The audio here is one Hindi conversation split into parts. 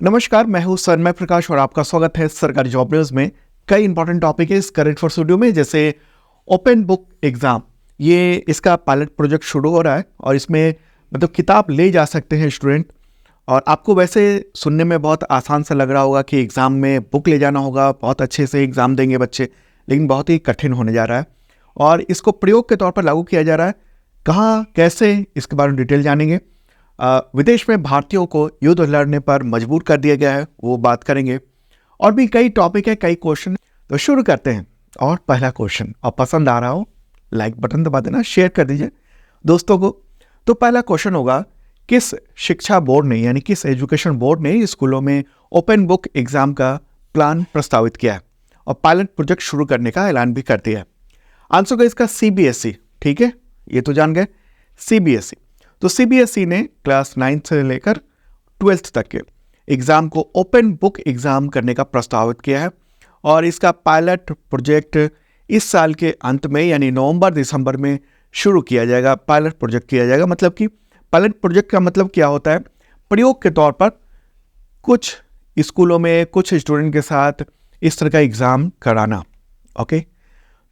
नमस्कार, मैं हूं सन्मय प्रकाश और आपका स्वागत है सरकारी जॉब न्यूज में। कई इंपॉर्टेंट टॉपिक है इस करंट फॉर स्टूडियो में, जैसे ओपन बुक एग्जाम। ये इसका पायलट प्रोजेक्ट शुरू हो रहा है और इसमें मतलब किताब ले जा सकते हैं स्टूडेंट। और आपको वैसे सुनने में बहुत आसान सा लग रहा होगा कि एग्ज़ाम में बुक ले जाना होगा, बहुत अच्छे से एग्ज़ाम देंगे बच्चे, लेकिन बहुत ही कठिन होने जा रहा है और इसको प्रयोग के तौर पर लागू किया जा रहा है। कहाँ, कैसे, इसके बारे में डिटेल जानेंगे। विदेश में भारतीयों को युद्ध लड़ने पर मजबूर कर दिया गया है, वो बात करेंगे। और भी कई टॉपिक है, कई क्वेश्चन, तो शुरू करते हैं। और पहला क्वेश्चन, और पसंद आ रहा हो लाइक बटन दबा देना, शेयर कर दीजिए दोस्तों को। तो पहला क्वेश्चन होगा, किस शिक्षा बोर्ड ने यानी किस एजुकेशन बोर्ड ने स्कूलों में ओपन बुक एग्जाम का प्लान प्रस्तावित किया है और पायलट प्रोजेक्ट शुरू करने का ऐलान भी कर दिया है। आंसर होगा इसका सीबीएसई। ठीक है, ये तो जान गए, सीबीएसई। तो सीबीएसई ने क्लास 9 से लेकर 12th तक के एग्ज़ाम को ओपन बुक एग्ज़ाम करने का प्रस्तावित किया है और इसका पायलट प्रोजेक्ट इस साल के अंत में यानी नवंबर-दिसंबर में शुरू किया जाएगा। पायलट प्रोजेक्ट किया जाएगा, मतलब कि पायलट प्रोजेक्ट का मतलब क्या होता है? प्रयोग के तौर पर कुछ स्कूलों में कुछ स्टूडेंट के साथ इस तरह का एग्ज़ाम कराना। ओके,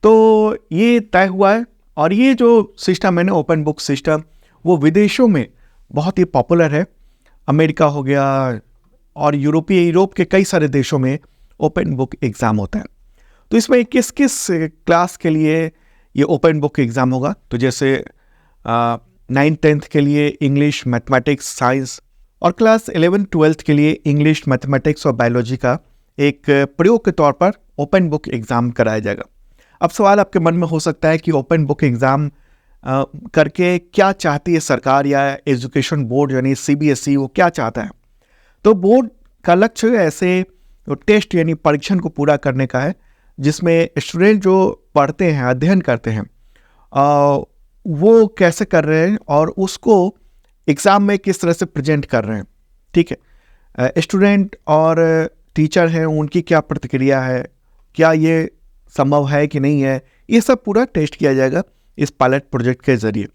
तो ये तय हुआ है और ये जो सिस्टम है ना, ओपन बुक सिस्टम, वो विदेशों में बहुत ही पॉपुलर है। अमेरिका हो गया और यूरोप के कई सारे देशों में ओपन बुक एग्ज़ाम होता है। तो इसमें किस किस क्लास के लिए ये ओपन बुक एग्ज़ाम होगा? तो जैसे 9th-10th के लिए इंग्लिश, मैथमेटिक्स, साइंस, और क्लास 11th-12th के लिए इंग्लिश, मैथमेटिक्स और बायोलॉजी का एक प्रयोग के तौर पर ओपन बुक एग्ज़ाम कराया जाएगा। अब सवाल आपके मन में हो सकता है कि ओपन बुक एग्ज़ाम करके क्या चाहती है सरकार या एजुकेशन बोर्ड यानी सीबीएसई, वो क्या चाहता है? तो बोर्ड का लक्ष्य ऐसे टेस्ट यानी परीक्षण को पूरा करने का है, जिसमें स्टूडेंट जो पढ़ते हैं, अध्ययन करते हैं, वो कैसे कर रहे हैं और उसको एग्ज़ाम में किस तरह से प्रेजेंट कर रहे हैं। ठीक है, स्टूडेंट और टीचर हैं, उनकी क्या प्रतिक्रिया है, क्या ये संभव है कि नहीं है, ये सब पूरा टेस्ट किया जाएगा इस पायलट प्रोजेक्ट के जरिए।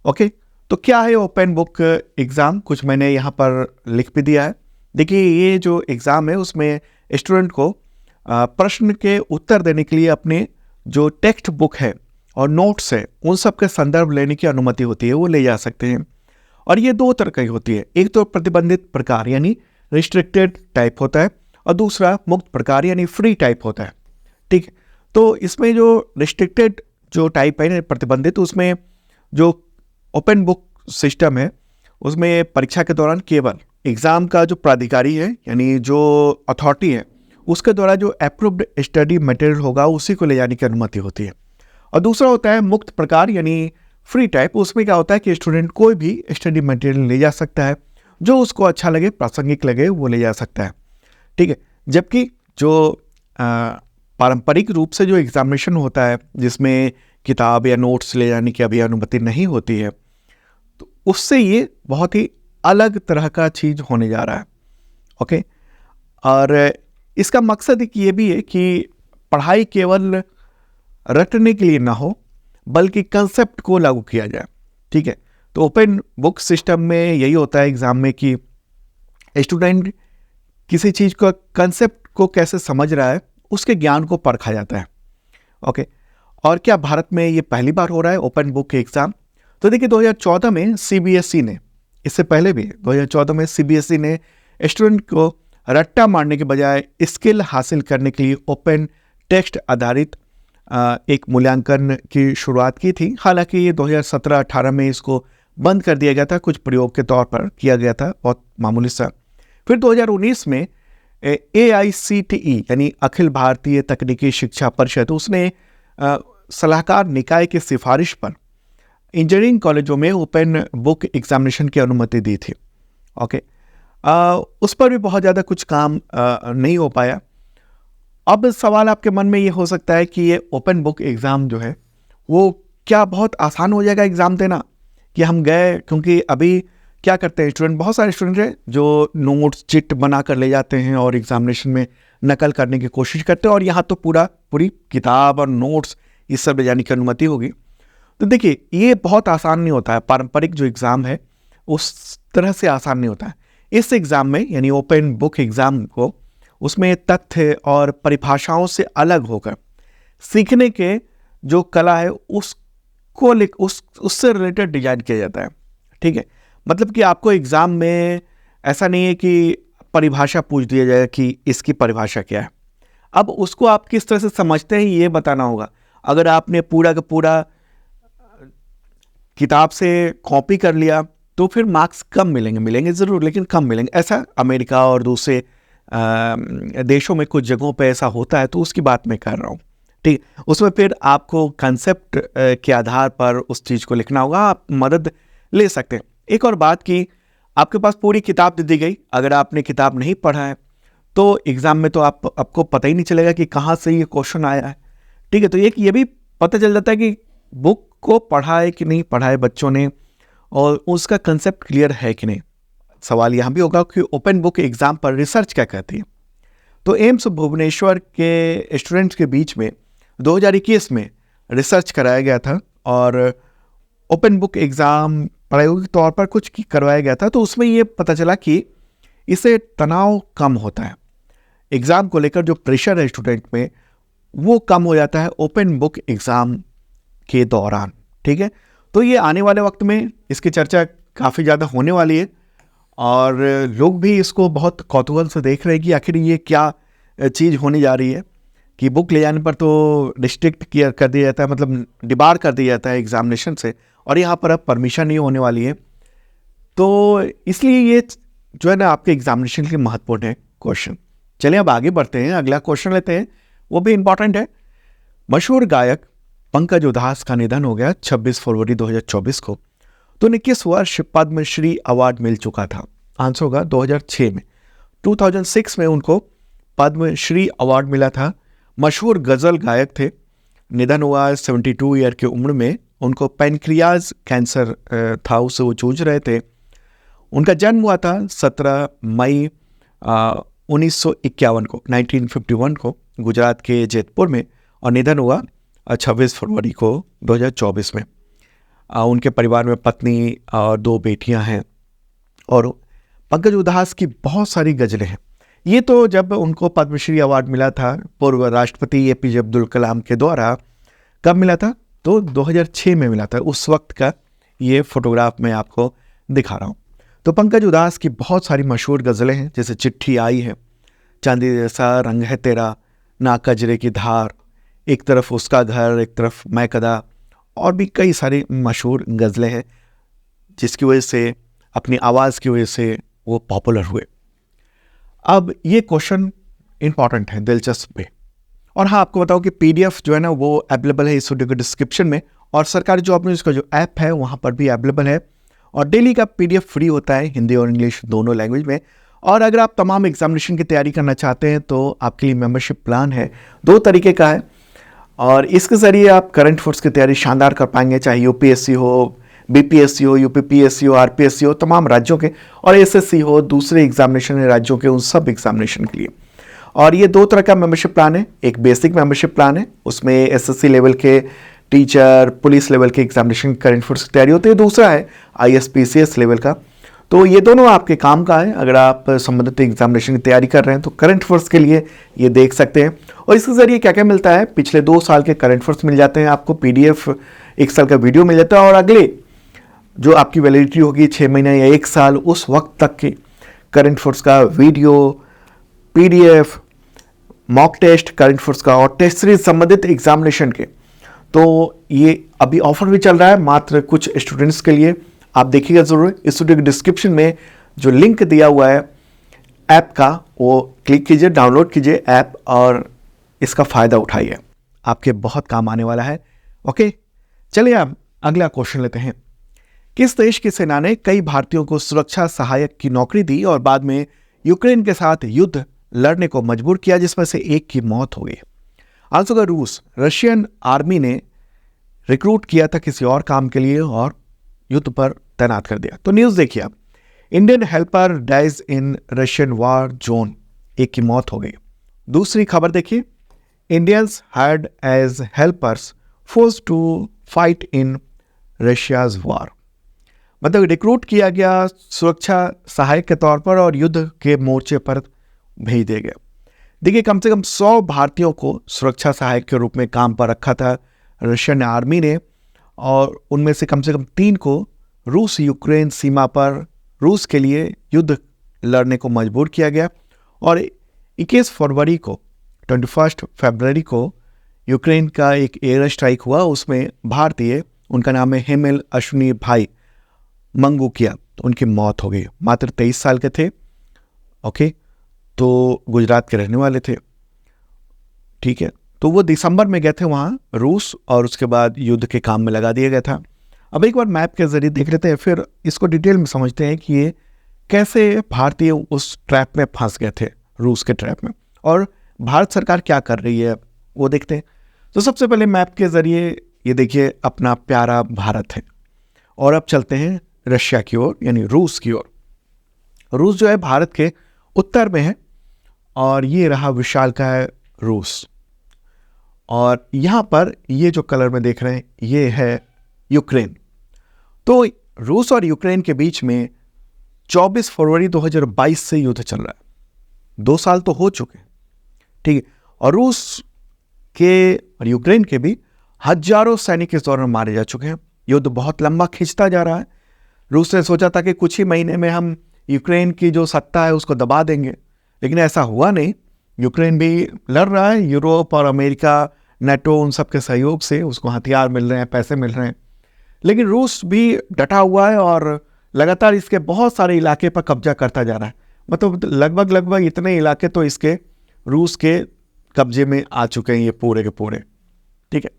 ओके, तो क्या है ओपन बुक एग्ज़ाम? कुछ मैंने यहाँ पर लिख भी दिया है। देखिए, ये जो एग्ज़ाम है उसमें स्टूडेंट को प्रश्न के उत्तर देने के लिए अपने जो टेक्स्ट बुक है और नोट्स है, उन सब के संदर्भ लेने की अनुमति होती है, वो ले जा सकते हैं। और ये दो तरह की होती है, एक तो प्रतिबंधित प्रकार यानी रिस्ट्रिक्टेड टाइप होता है और दूसरा मुक्त प्रकार यानी फ्री टाइप होता है। ठीक है, तो इसमें जो रिस्ट्रिक्टेड जो टाइप है प्रतिबंधित, उसमें जो ओपन बुक सिस्टम है उसमें परीक्षा के दौरान केवल एग्ज़ाम का जो प्राधिकारी है यानी जो अथॉरिटी है, उसके द्वारा जो अप्रूव्ड स्टडी मटेरियल होगा उसी को ले जाने की अनुमति होती है। और दूसरा होता है मुक्त प्रकार यानी फ्री टाइप। उसमें क्या होता है कि स्टूडेंट कोई भी स्टडी मटेरियल ले जा सकता है, जो उसको अच्छा लगे, प्रासंगिक लगे, वो ले जा सकता है। ठीक है, जबकि जो पारंपरिक रूप से जो एग्जामिनेशन होता है जिसमें किताब या नोट्स ले जाने की अभी अनुमति नहीं होती है, तो उससे ये बहुत ही अलग तरह का चीज़ होने जा रहा है। ओके, और इसका मकसद एक ये भी है कि पढ़ाई केवल रटने के लिए ना हो, बल्कि कंसेप्ट को लागू किया जाए। ठीक है, तो ओपन बुक सिस्टम में यही होता है एग्ज़ाम में कि स्टूडेंट किसी चीज़ का कंसेप्ट को कैसे समझ रहा है, उसके ज्ञान को परखा जाता है। ओके, और क्या भारत में ये पहली बार हो रहा है ओपन बुक एग्ज़ाम? तो देखिए, 2014 में सीबीएसई ने, इससे पहले भी 2014 में सीबीएसई ने स्टूडेंट को रट्टा मारने के बजाय स्किल हासिल करने के लिए ओपन टेक्स्ट आधारित एक मूल्यांकन की शुरुआत की थी। हालांकि ये 2017-18 में इसको बंद कर दिया गया था, कुछ प्रयोग के तौर पर किया गया था, बहुत मामूली सा। फिर 2019 में AICTE यानी अखिल भारतीय तकनीकी शिक्षा परिषद, उसने सलाहकार निकाय की सिफारिश पर इंजीनियरिंग कॉलेजों में ओपन बुक एग्जामिनेशन की अनुमति दी थी। ओके, उस पर भी बहुत ज़्यादा कुछ काम नहीं हो पाया। अब सवाल आपके मन में ये हो सकता है कि ये ओपन बुक एग्ज़ाम जो है वो क्या बहुत आसान हो जाएगा एग्ज़ाम देना, कि हम गए, क्योंकि अभी क्या करते हैं स्टूडेंट, बहुत सारे स्टूडेंट हैं जो नोट्स चिट बना कर ले जाते हैं और एग्जामिनेशन में नकल करने की कोशिश करते हैं, और यहाँ तो पूरी किताब और नोट्स इस सब ले जाने की अनुमति होगी। तो देखिए, ये बहुत आसान नहीं होता है, पारंपरिक जो एग्ज़ाम है उस तरह से आसान नहीं होता है। इस एग्ज़ाम में यानी ओपन बुक एग्ज़ाम को, उसमें तथ्य और परिभाषाओं से अलग होकर सीखने के जो कला है उससे रिलेटेड डिजाइन किया जाता है। ठीक है, मतलब कि आपको एग्ज़ाम में ऐसा नहीं है कि परिभाषा पूछ दिया जाएगा कि इसकी परिभाषा क्या है, अब उसको आप किस तरह से समझते हैं ये बताना होगा। अगर आपने पूरा का पूरा किताब से कॉपी कर लिया तो फिर मार्क्स कम मिलेंगे ज़रूर, लेकिन कम मिलेंगे। ऐसा अमेरिका और दूसरे देशों में कुछ जगहों पे ऐसा होता है, तो उसकी बात मैं कर रहा हूँ। ठीक, उसमें फिर आपको कंसेप्ट के आधार पर उस चीज़ को लिखना होगा, आप मदद ले सकते हैं। एक और बात कि आपके पास पूरी किताब दे दी गई, अगर आपने किताब नहीं पढ़ा है तो एग्ज़ाम में तो आपको पता ही नहीं चलेगा कि कहाँ से ये क्वेश्चन आया है। ठीक है, तो एक ये भी पता चल जाता है कि बुक को पढ़ा है कि नहीं पढ़ा है बच्चों ने, और उसका कंसेप्ट क्लियर है कि नहीं। सवाल यहाँ भी होगा कि ओपन बुक एग्ज़ाम पर रिसर्च क्या कहती है। तो एम्स भुवनेश्वर के स्टूडेंट्स के बीच में 2021 में रिसर्च कराया गया था, और ओपन बुक एग्ज़ाम प्रायोगिक तौर पर कुछ करवाया गया था। तो उसमें ये पता चला कि इससे तनाव कम होता है, एग्ज़ाम को लेकर जो प्रेशर है स्टूडेंट में वो कम हो जाता है ओपन बुक एग्ज़ाम के दौरान। ठीक है, तो ये आने वाले वक्त में इसकी चर्चा काफ़ी ज़्यादा होने वाली है, और लोग भी इसको बहुत कौतूहल से देख रहे हैं कि आखिर ये क्या चीज़ होने जा रही है कि बुक ले जाने पर तो रिस्ट्रिक्ट किया कर दिया जाता है, मतलब डिबार कर दिया जाता है एग्जामिनेशन से, और यहाँ पर अब परमिशन नहीं होने वाली है। तो इसलिए ये जो है ना आपके एग्जामिनेशन के महत्वपूर्ण है क्वेश्चन। चलिए अब आगे बढ़ते हैं, अगला क्वेश्चन लेते हैं, वो भी इंपॉर्टेंट है। मशहूर गायक पंकज उधास का निधन हो गया 26 फरवरी 2024 को। तो उन्हें किस वर्ष पद्मश्री अवार्ड मिल चुका था? आंसर होगा 2006 में। 2006 में उनको पद्मश्री अवार्ड मिला था। मशहूर गज़ल गायक थे, निधन हुआ 72 ईयर की उम्र में। उनको पैनक्रियाज कैंसर था, उससे वो जूझ रहे थे। उनका जन्म हुआ था 17 मई 1951 को 1951 को गुजरात के जैतपुर में, और निधन हुआ 26 फरवरी को 2024 में। उनके परिवार में पत्नी और 2 बेटियां हैं, और पंकज उधास की बहुत सारी गज़लें हैं। ये तो जब उनको पद्मश्री अवार्ड मिला था पूर्व राष्ट्रपति एपीजे अब्दुल कलाम के द्वारा, कब मिला था? तो 2006 में मिला था। उस वक्त का ये फोटोग्राफ मैं आपको दिखा रहा हूँ। तो पंकज उधास की बहुत सारी मशहूर गज़लें हैं, जैसे चिट्ठी आई है, चांदी जैसा रंग है तेरा, ना कजरे की धार, एक तरफ उसका घर एक तरफ मैं कदा, और भी कई सारी मशहूर गज़लें हैं जिसकी वजह से, अपनी आवाज़ की वजह से वो पॉपुलर हुए। अब ये क्वेश्चन इंपॉर्टेंट है, दिलचस्प है। और हाँ, आपको बताओ कि पीडीएफ जो है ना वो अवेलेबल है इस वीडियो के डिस्क्रिप्शन में, और सरकारी जॉब न्यूज़ का जो ऐप है वहाँ पर भी अवेलेबल है, और डेली का पीडीएफ फ्री होता है हिंदी और इंग्लिश दोनों लैंग्वेज में। और अगर आप तमाम एग्जामिनेशन की तैयारी करना चाहते हैं तो आपके लिए मेंबरशिप प्लान है, 2 तरीके का है, और इसके ज़रिए आप करंट अफेयर्स की तैयारी शानदार कर पाएंगे, चाहे यूपीएससी हो, बीपीएससी हो, यूपीपीएससी हो, आरपीएससी हो, तमाम राज्यों के, और एसएससी हो, दूसरे एग्जामिनेशन राज्यों के, उन सब एग्जामिनेशन के लिए। और ये 2 तरह का मेंबरशिप प्लान है। एक बेसिक मेंबरशिप प्लान है, उसमें एसएससी लेवल के टीचर, पुलिस लेवल के एग्जामिनेशन करंट अफेयर्स की तैयारी होती है। दूसरा है आईएसपीसीएस लेवल का। तो ये दोनों आपके काम का है। अगर आप संबंधित एग्जामिनेशन की तैयारी कर रहे हैं तो करंट अफेयर्स के लिए ये देख सकते हैं। और इसके ज़रिए क्या क्या मिलता है, पिछले 2 साल के करंट अफेयर्स मिल जाते हैं आपको, पीडीएफ 1 साल का वीडियो मिल जाता है, और अगले जो आपकी वैलिडिटी होगी 6 महीने या 1 साल, उस वक्त तक के करंट अफेयर्स का video, PDF, mock test current affairs का, और टेस्ट सीरीज संबंधित एग्जामिनेशन के। तो ये अभी ऑफर भी चल रहा है मात्र कुछ स्टूडेंट्स के लिए, आप देखिएगा ज़रूर। इस वीडियो के डिस्क्रिप्शन में जो लिंक दिया हुआ है ऐप का, वो क्लिक कीजिए, डाउनलोड कीजिए ऐप, और इसका फ़ायदा उठाइए, आपके बहुत काम आने वाला है। ओके, चलिए अब अगला क्वेश्चन लेते हैं। किस देश की सेना ने कई भारतीयों को सुरक्षा सहायक की नौकरी दी और बाद में यूक्रेन के साथ युद्ध लड़ने को मजबूर किया, जिसमें से एक की मौत हो गई? आंसर होगा रूस। रशियन आर्मी ने रिक्रूट किया था किसी और काम के लिए और युद्ध पर तैनात कर दिया। तो न्यूज़ देखिए आप, Indian helper dies in Russian war zone, एक की मौत हो गई। दूसरी खबर देखिए, Indians hired as helpers forced to fight in Russia's war. मतलब रिक्रूट किया गया सुरक्षा सहायक के तौर पर और युद्ध के मोर्चे पर भेज दिया गया। देखिए, कम से कम 100 भारतीयों को सुरक्षा सहायक के रूप में काम पर रखा था रशियन आर्मी ने, और उनमें से कम 3 को रूस यूक्रेन सीमा पर रूस के लिए युद्ध लड़ने को मजबूर किया गया। और 21 फरवरी को 21 फरवरी को यूक्रेन का एक एयर स्ट्राइक हुआ, उसमें भारतीय, उनका नाम है हेमेल अश्विनी भाई मंगूकिया, तो उनकी मौत हो गई। मात्र 23 साल के थे। ओके, तो गुजरात के रहने वाले थे। ठीक है, तो वो दिसंबर में गए थे वहाँ रूस, और उसके बाद युद्ध के काम में लगा दिया गया था। अब एक बार मैप के जरिए देख लेते हैं, फिर इसको डिटेल में समझते हैं कि ये कैसे भारतीय उस ट्रैप में फंस गए थे, रूस के ट्रैप में, और भारत सरकार क्या कर रही है वो देखते हैं। तो सबसे पहले मैप के जरिए ये देखिए अपना प्यारा भारत है, और अब चलते हैं रशिया की ओर, यानी रूस की ओर। रूस जो है भारत के उत्तर में है, और ये रहा विशालकाय रूस। और यहाँ पर ये जो कलर में देख रहे हैं ये है यूक्रेन। तो रूस और यूक्रेन के बीच में 24 फरवरी 2022 से युद्ध चल रहा है। 2 साल तो हो चुके हैं, ठीक है। और रूस के और यूक्रेन के भी हजारों सैनिक इस दौरान मारे जा चुके हैं। युद्ध बहुत लंबा खिंचता जा रहा है। रूस ने सोचा था कि कुछ ही महीने में हम यूक्रेन की जो सत्ता है उसको दबा देंगे, लेकिन ऐसा हुआ नहीं। यूक्रेन भी लड़ रहा है, यूरोप और अमेरिका, नेटो, उन सब के सहयोग से उसको हथियार मिल रहे हैं, पैसे मिल रहे हैं, लेकिन रूस भी डटा हुआ है और लगातार इसके बहुत सारे इलाके पर कब्जा करता जा रहा है। मतलब लगभग इतने इलाके तो इसके रूस के कब्जे में आ चुके हैं, ये पूरे के पूरे, ठीक है।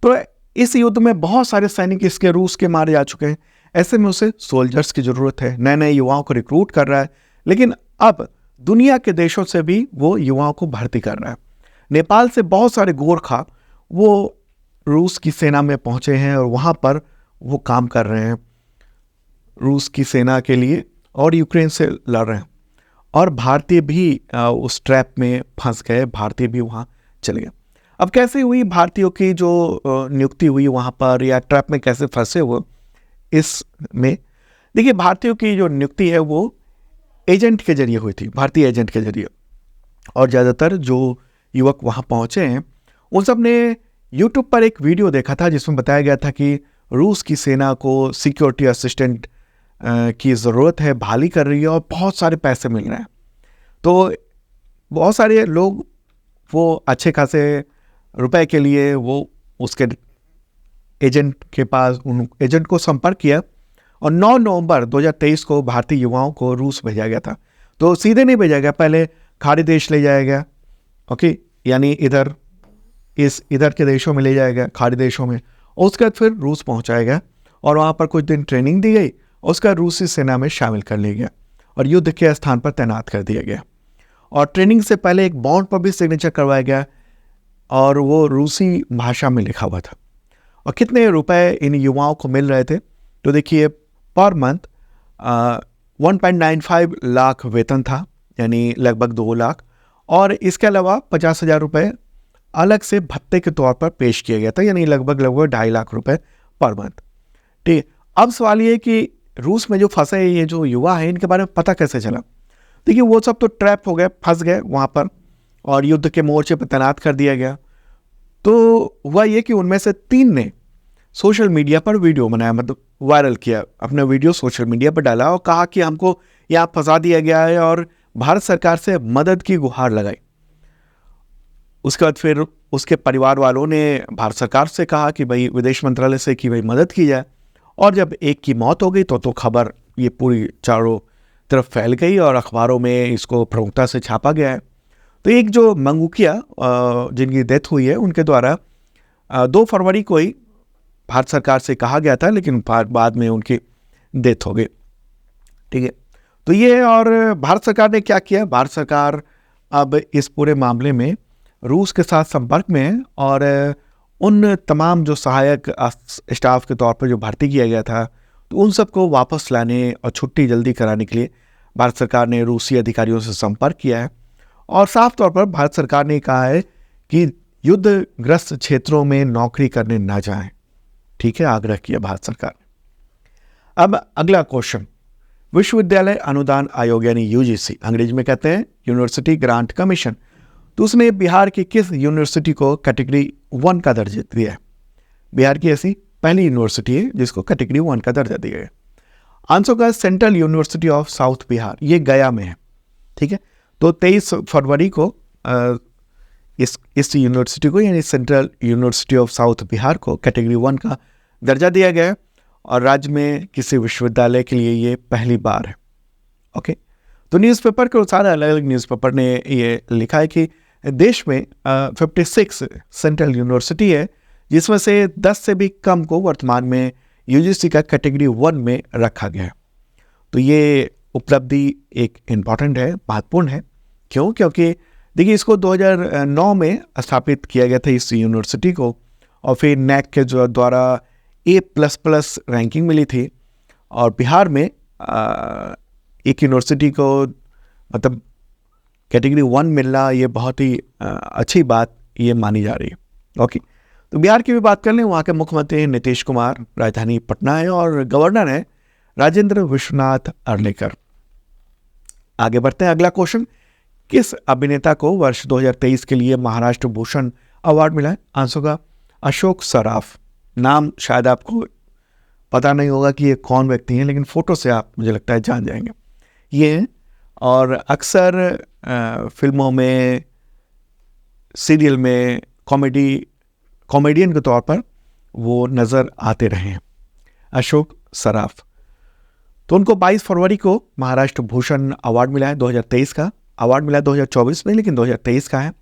तो इस युद्ध में बहुत सारे सैनिक इसके रूस के मारे जा चुके हैं। ऐसे में उसे सोल्जर्स की जरूरत है, नए नए युवाओं को रिक्रूट कर रहा है, लेकिन अब दुनिया के देशों से भी वो युवाओं को भर्ती कर रहा है। नेपाल से बहुत सारे गोरखा वो रूस की सेना में पहुंचे हैं और वहां पर वो काम कर रहे हैं रूस की सेना के लिए, और यूक्रेन से लड़ रहे हैं। और भारतीय भी उस ट्रैप में फंस गए, भारतीय भी वहाँ चले गए। अब कैसे हुई भारतीयों की जो नियुक्ति हुई वहाँ पर, या ट्रैप में कैसे फंसे हुए, इसमें देखिए भारतीयों की जो नियुक्ति है वो एजेंट के जरिए हुई थी, भारतीय एजेंट के जरिए। और ज़्यादातर जो युवक वहाँ पहुँचे हैं उन सब ने यूट्यूब पर एक वीडियो देखा था जिसमें बताया गया था कि रूस की सेना को सिक्योरिटी असिस्टेंट की ज़रूरत है, बहाली कर रही है और बहुत सारे पैसे मिल रहे हैं। तो बहुत सारे लोग वो अच्छे खासे रुपए के लिए वो उसके एजेंट के पास, उन एजेंट को संपर्क किया, और 9 नवंबर 2023 को भारतीय युवाओं को रूस भेजा गया था। तो सीधे नहीं भेजा गया, पहले खाड़ी देश ले जाया गया, ओके, यानी इधर के देशों में ले जाया गया, खाड़ी देशों में, और उसके बाद फिर रूस पहुंचाया गया और वहाँ पर कुछ दिन ट्रेनिंग दी गई, और उसका रूसी सेना में शामिल कर लिया गया और युद्ध के स्थान पर तैनात कर दिया गया। और ट्रेनिंग से पहले एक बॉन्ड पर भी सिग्नेचर करवाया गया, और वो रूसी भाषा में लिखा हुआ था। और कितने रुपए इन युवाओं को मिल रहे थे, तो देखिए पर मंथ 1.95 लाख वेतन था, यानी लगभग 2 लाख, और इसके अलावा 50,000 रुपये अलग से भत्ते के तौर पर पेश किया गया था, यानी लगभग 2.5 लाख रुपए पर मंथ। ठीक, अब सवाल ये कि रूस में जो फंसे ये जो युवा है इनके बारे में पता कैसे चला। देखिए वो सब तो ट्रैप हो गए, फंस गए वहाँ पर, और युद्ध के मोर्चे पर तैनात कर दिया गया। तो हुआ ये कि उनमें से 3 ने सोशल मीडिया पर वीडियो बनाया, मतलब वायरल किया, अपना वीडियो सोशल मीडिया पर डाला और कहा कि हमको यहाँ फंसा दिया गया है, और भारत सरकार से मदद की गुहार लगाई। उसके बाद फिर उसके परिवार वालों ने भारत सरकार से कहा कि भाई विदेश मंत्रालय से कि भाई मदद की जाए, और जब एक की मौत हो गई तो खबर ये पूरी चारों तरफ फैल गई और अखबारों में इसको प्रमुखता से छापा गया है। तो एक जो मंगूकिया जिनकी डेथ हुई है उनके द्वारा 2 फरवरी को ही भारत सरकार से कहा गया था, लेकिन बाद में उनकी डेथ हो गई। ठीक है, तो ये, और भारत सरकार ने क्या किया, भारत सरकार अब इस पूरे मामले में रूस के साथ संपर्क में है, और उन तमाम जो सहायक स्टाफ के तौर पर जो भर्ती किया गया था तो उन सबको वापस लाने और छुट्टी जल्दी कराने के लिए भारत सरकार ने रूसी अधिकारियों से संपर्क किया है। और साफ तौर पर भारत सरकार ने कहा है कि युद्धग्रस्त क्षेत्रों में नौकरी करने ना जाएं। ठीक है, आग्रह किया भारत सरकार ने। अब अगला क्वेश्चन, विश्वविद्यालय अनुदान आयोग यानी यूजीसी, अंग्रेजी में कहते हैं यूनिवर्सिटी ग्रांट कमीशन, तो उसने बिहार की किस यूनिवर्सिटी को कैटेगरी 1 का दर्जा दिया है? बिहार की ऐसी पहली यूनिवर्सिटी है जिसको कैटेगरी 1 का दर्जा दिया है। आंसर का central university of south Bihar, ये गया में है। ठीक है, तो 23 फरवरी को इस यूनिवर्सिटी को यानी central university of south Bihar को कैटेगरी 1 का दर्जा दिया गया है और राज्य में किसी विश्वविद्यालय के लिए ये पहली बार है। ओके, तो न्यूज़पेपर के अनुसार अलग अलग न्यूज़पेपर ने ये लिखा है कि देश में 56 सेंट्रल यूनिवर्सिटी है जिसमें से 10 से भी कम को वर्तमान में यूजीसी का कैटेगरी 1 में रखा गया है। तो ये उपलब्धि एक इम्पॉर्टेंट है, महत्वपूर्ण है। क्यों? क्योंकि देखिए इसको 2009 में स्थापित किया गया था इस यूनिवर्सिटी को, और फिर नैक के जो द्वारा A++ रैंकिंग मिली थी, और बिहार में एक यूनिवर्सिटी को मतलब कैटेगरी 1 मिलना ये बहुत ही अच्छी बात ये मानी जा रही है। ओके, तो बिहार की भी बात कर लें, वहाँ के मुख्यमंत्री नीतीश कुमार, राजधानी पटना है और गवर्नर है राजेंद्र विश्वनाथ अर्लेकर। आगे बढ़ते हैं, अगला क्वेश्चन, किस अभिनेता को वर्ष 2023 के लिए महाराष्ट्र भूषण अवार्ड मिला है? आंसर का अशोक सराफ। नाम शायद आपको पता नहीं होगा कि ये कौन व्यक्ति हैं, लेकिन फोटो से आप मुझे लगता है जान जाएंगे ये। और अक्सर फिल्मों में, सीरियल में कॉमेडियन के तौर पर वो नज़र आते रहे हैं, अशोक सराफ। तो उनको 22 फरवरी को महाराष्ट्र भूषण अवार्ड मिला है 2023 का। अवार्ड मिला 2024 में, लेकिन 2023 का है।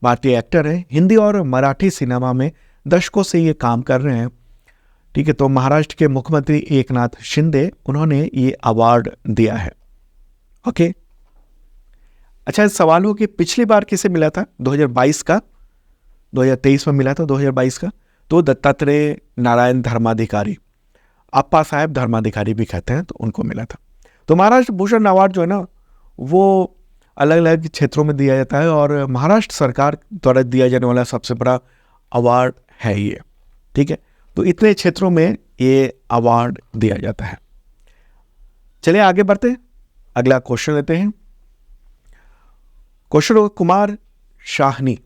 भारतीय एक्टर है, हिंदी और मराठी सिनेमा में दशकों से ये काम कर रहे हैं। ठीक है, तो महाराष्ट्र के मुख्यमंत्री एकनाथ शिंदे, उन्होंने ये अवार्ड दिया है। ओके, अच्छा इस सवाल हो कि पिछली बार किसे मिला था? 2022 का, 2023 में मिला था 2022 का, तो दत्तात्रेय नारायण धर्माधिकारी, अप्पा साहेब धर्माधिकारी भी कहते हैं, तो उनको मिला था। तो महाराष्ट्र भूषण अवार्ड जो है ना, वो अलग अलग क्षेत्रों में दिया जाता है और महाराष्ट्र सरकार द्वारा दिया जाने वाला सबसे बड़ा अवार्ड है ये। ठीक है, तो इतने क्षेत्रों में ये अवार्ड दिया जाता है। चलिए आगे बढ़ते हैं, अगला क्वेश्चन लेते हैं। क्वेश्चन, कुमार शाहनी,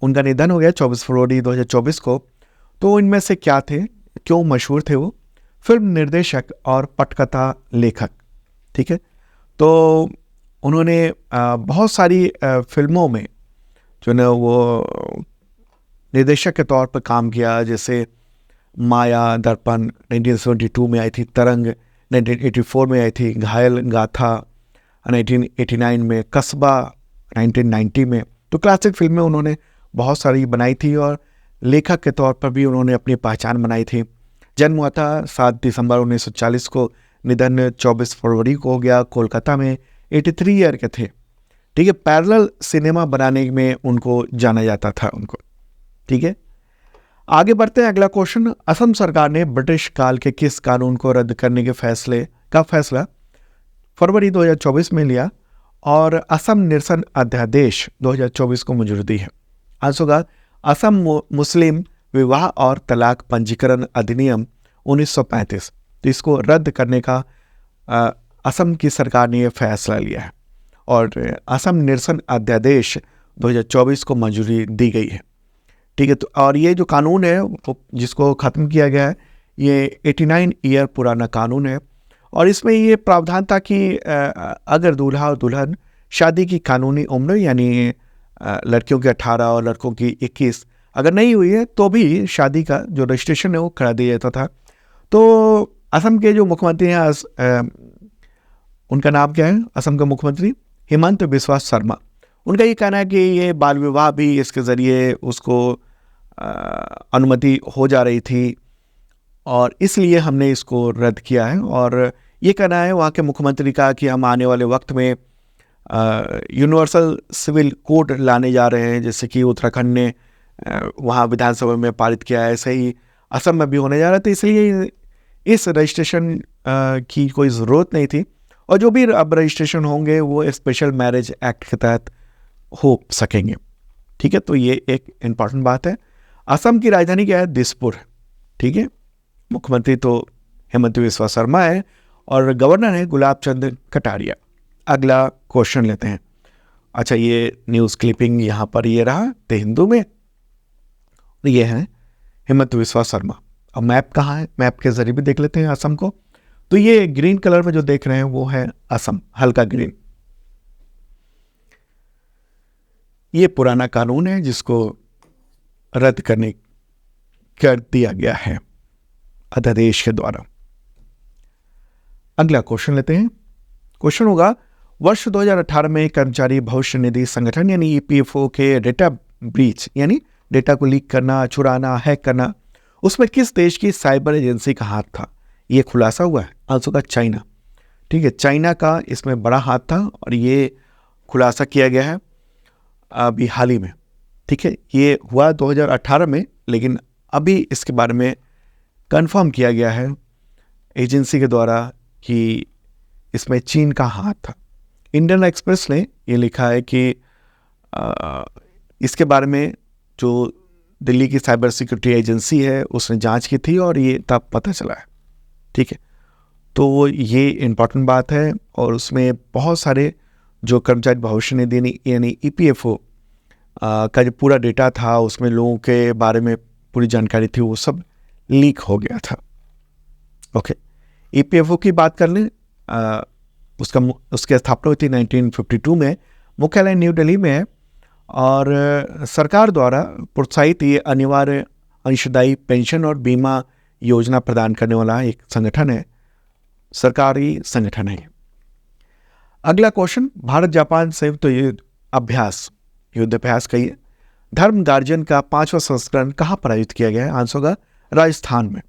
उनका निधन हो गया 24 फरवरी 2024 को। तो इनमें से क्या थे, क्यों मशहूर थे वो? फिल्म निर्देशक और पटकथा लेखक। ठीक है, तो उन्होंने बहुत सारी फिल्मों में जो है वो निर्देशक के तौर पर काम किया, जैसे माया, दर्पण 1972 में आई थी, तरंग 1984 में आई थी, घायल गाथा 1989 में, कस्बा 1990 में। तो क्लासिक फिल्में उन्होंने बहुत सारी बनाई थी और लेखक के तौर पर भी उन्होंने अपनी पहचान बनाई थी। जन्म हुआ था 7 दिसंबर 1940 को, निधन 24 फरवरी को हो गया। कोलकाता में 83 ईयर के थे। ठीक है, पैरेलल सिनेमा बनाने में उनको जाना जाता था उनको। ठीक है, आगे बढ़ते हैं, अगला क्वेश्चन। असम सरकार ने ब्रिटिश काल के किस कानून को रद्द करने के फैसला फरवरी 2024 में लिया और असम निरसन अध्यादेश 2024 को मंजूरी दी है? आंसर का असम मुस्लिम विवाह और तलाक पंजीकरण अधिनियम 1935। तो इसको रद्द करने का असम की सरकार ने यह फैसला लिया है और असम निरसन अध्यादेश 2024 को मंजूरी दी गई है। ठीक है, तो और ये जो कानून है जिसको ख़त्म किया गया है, ये 89 ईयर पुराना कानून है और इसमें ये प्रावधान था कि अगर दूल्हा और दुल्हन शादी की कानूनी उम्र यानी लड़कियों की 18 और लड़कों की 21 अगर नहीं हुई है तो भी शादी का जो रजिस्ट्रेशन है वो करा दिया जाता था। तो असम के जो मुख्यमंत्री हैं, उनका नाम क्या है? असम के मुख्यमंत्री हेमंत बिस्वा शर्मा। उनका ये कहना है कि ये बाल विवाह भी इसके ज़रिए उसको अनुमति हो जा रही थी और इसलिए हमने इसको रद्द किया है। और ये कहना है वहाँ के मुख्यमंत्री का कि हम आने वाले वक्त में यूनिवर्सल सिविल कोड लाने जा रहे हैं, जैसे कि उत्तराखंड ने वहाँ विधानसभा में पारित किया है, ऐसे ही असम में भी होने जा रहा है। तो इसलिए इस रजिस्ट्रेशन की कोई ज़रूरत नहीं थी और जो भी अब रजिस्ट्रेशन होंगे वो स्पेशल मैरिज एक्ट के तहत हो सकेंगे। ठीक है, तो ये एक इम्पॉर्टेंट बात है। असम की राजधानी क्या है? दिसपुर। ठीक है, मुख्यमंत्री तो हेमंत बिस्वा शर्मा है और गवर्नर है गुलाब चंद कटारिया। अगला क्वेश्चन लेते हैं। अच्छा, ये न्यूज़ क्लिपिंग यहाँ पर ये रहा द हिंदू में, ये है हेमंत बिस्वा शर्मा। अब मैप कहाँ है, मैप के जरिए भी देख लेते हैं असम को। तो ये ग्रीन कलर में जो देख रहे हैं वो है असम, हल्का ग्रीन। ये पुराना कानून है जिसको रद्द कर दिया गया है अध्यादेश के द्वारा। अगला क्वेश्चन लेते हैं। क्वेश्चन होगा, वर्ष 2018 में कर्मचारी भविष्य निधि संगठन यानी ईपीएफओ के डेटा ब्रीच यानी डेटा को लीक करना, चुराना, हैक करना, उसमें किस देश की साइबर एजेंसी का हाथ था? ये खुलासा हुआ है। आंसर का चाइना। ठीक है, चाइना का इसमें बड़ा हाथ था और ये खुलासा किया गया है अभी हाल ही में। ठीक है, ये हुआ 2018 में, लेकिन अभी इसके बारे में कंफर्म किया गया है एजेंसी के द्वारा कि इसमें चीन का हाथ था। इंडियन एक्सप्रेस ने ये लिखा है कि इसके बारे में जो दिल्ली की साइबर सिक्योरिटी एजेंसी है उसने जांच की थी और ये तब पता चला है। ठीक है, तो ये इम्पॉर्टेंट बात है और उसमें बहुत सारे जो कर्मचारी भविष्य निधि यानी ईपीएफओ का जो पूरा डेटा था, उसमें लोगों के बारे में पूरी जानकारी थी, वो सब लीक हो गया था। ओके, ईपीएफओ की बात कर लें। उसकी स्थापना हुई थी 1952 में, मुख्यालय न्यू दिल्ली में है और सरकार द्वारा प्रोत्साहित ये अनिवार्य अंशदायी पेंशन और बीमा योजना प्रदान करने वाला एक संगठन है, सरकारी संगठन है। अगला क्वेश्चन, भारत जापान संयुक्त युद्ध अभ्यास कहिए धर्म गार्जियन का 5वां संस्करण कहाँ पर आयोजित किया गया है? आंसर होगा राजस्थान में।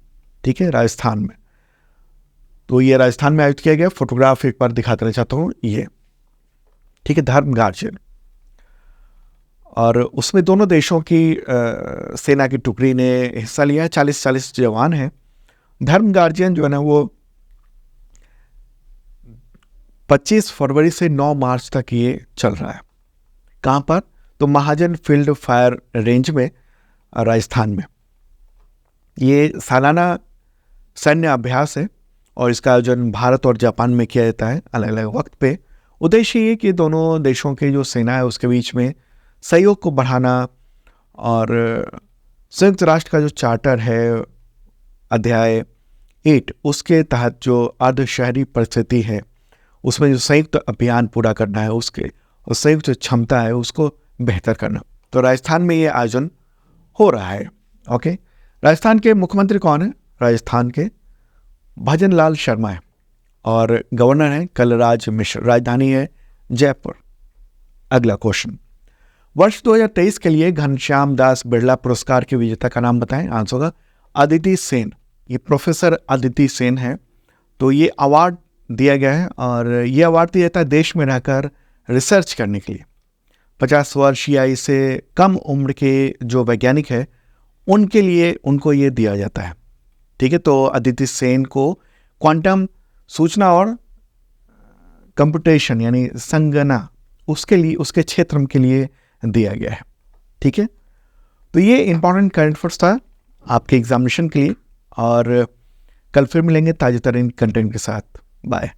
ठीक है, राजस्थान में। तो ये राजस्थान में आयोजित किया गया। फोटोग्राफ एक बार दिखा देना चाहता हूँ ये। ठीक है, धर्म गार्जियन, और उसमें दोनों देशों की सेना की टुकड़ी ने हिस्सा लिया है। 40 जवान हैं। धर्म गार्जियन जो है ना वो 25 फरवरी से 9 मार्च तक ये चल रहा है। कहाँ पर? तो महाजन फील्ड फायर रेंज में, राजस्थान में। ये सालाना सैन्य अभ्यास है और इसका आयोजन भारत और जापान में किया जाता है अलग अलग वक्त पे। उद्देश्य ये कि दोनों देशों के जो सेना है उसके बीच में सहयोग को बढ़ाना और संयुक्त राष्ट्र का जो चार्टर है अध्याय 8 उसके तहत जो अर्ध शहरी परिस्थिति है उसमें जो संयुक्त अभियान पूरा करना है उसके और संयुक्त क्षमता है उसको बेहतर करना। तो राजस्थान में ये आयोजन हो रहा है। ओके, राजस्थान के मुख्यमंत्री कौन है? राजस्थान के भजन लाल शर्मा है और गवर्नर है कलराज मिश्र। राजधानी है जयपुर। अगला क्वेश्चन, वर्ष 2023 के लिए घनश्याम दास बिरला पुरस्कार के विजेता का नाम बताएं। आंसर होगा अदिति सेन। ये प्रोफेसर अदिति सेन है। तो ये अवार्ड दिया गया है और ये अवार्ड दिया जाता है देश में रहकर रिसर्च करने के लिए। 50 वर्ष या इससे कम उम्र के जो वैज्ञानिक है उनके लिए उनको ये दिया जाता है। ठीक है, तो अदिति सेन को क्वांटम सूचना और कंप्यूटेशन यानी संगणना उसके लिए उसके क्षेत्र के लिए दिया गया है। ठीक है, तो ये इंपॉर्टेंट करंट अफेयर्स था आपके एग्जामिनेशन के लिए और कल फिर मिलेंगे ताजे तरीन कंटेंट के साथ। बाय।